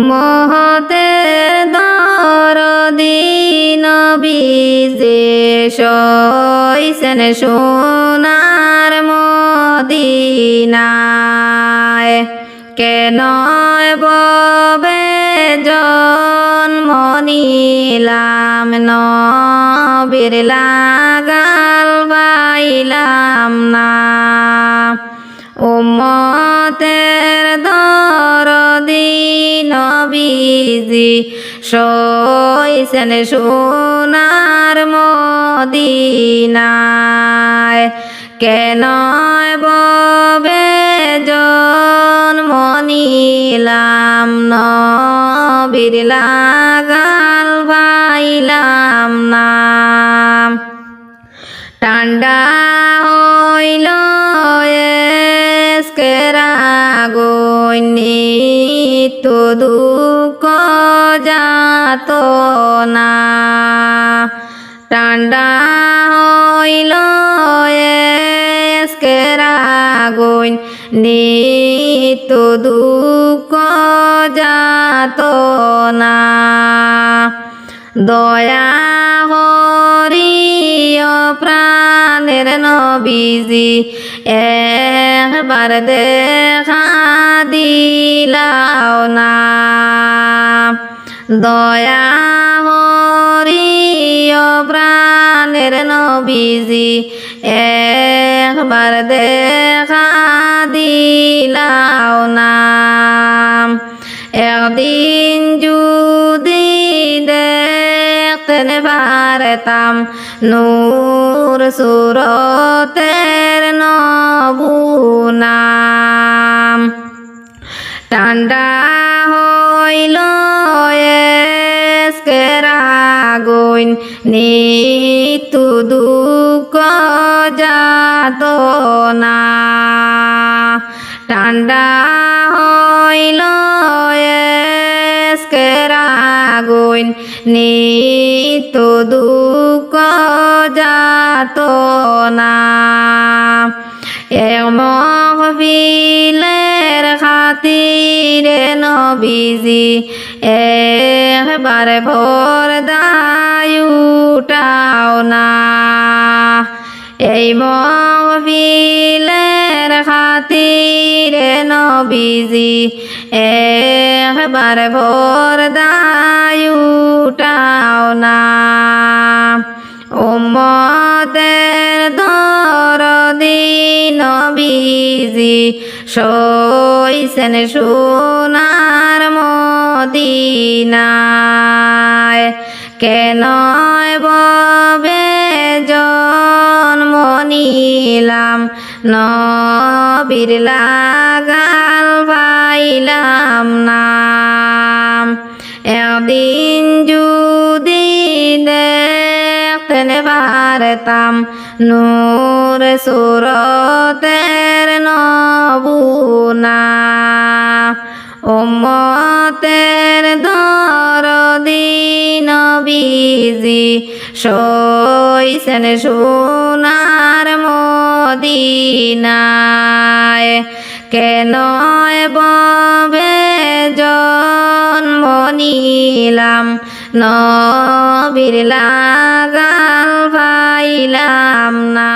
উম্মতের দরদি নবী যে সইছেন সোনার মদিনায় কেন ববে জন্ম নিলাম নবীর লাগাল পাইলাম না উম্মতের দরদি নবীজি সইছেন সোনার মদিনায় কেন ববে জন্ম নিলাম নবীর লাগাল পাইলাম না ঠান্ডা হইল তো দুঃখ যাত না ঠান্ডা হইল আগুন তো দুঃখ যাত না দয়া হরিয় প্রাণের নবীজি একবার দেখা দিলাও না দয়া হরিয় প্রাণের নবীজি একবার দেখা দিলাও না একদিন যদি দেখতেন পারতাম নূর সুরতের নবুনাম ঠান্ডা হইল আগুন নিতু দুঃখ যাত না ঠান্ডা হইল আগুন নিতু দুঃখ যাত না মহফিলের খাতিরে নবীজি একবার পর্দায় উঠাও না এই মহফিলের খাতিরে নবীজি একবার পর্দায় উঠাও না উম্মতের দরদি নবীজি সইছেন সোনার মদিনায় কেন ববে জন্ম নিলাম নবীর লাগাল পাইলাম না একদিন যদি দেখতেন পারতাম নূর সুরতের নবুনা উম্মতের দরদি নবীজি সইছেন সোনার মদিনায় কেন ববে জন্ম নিলাম নবীর লাগাল পাইলাম না।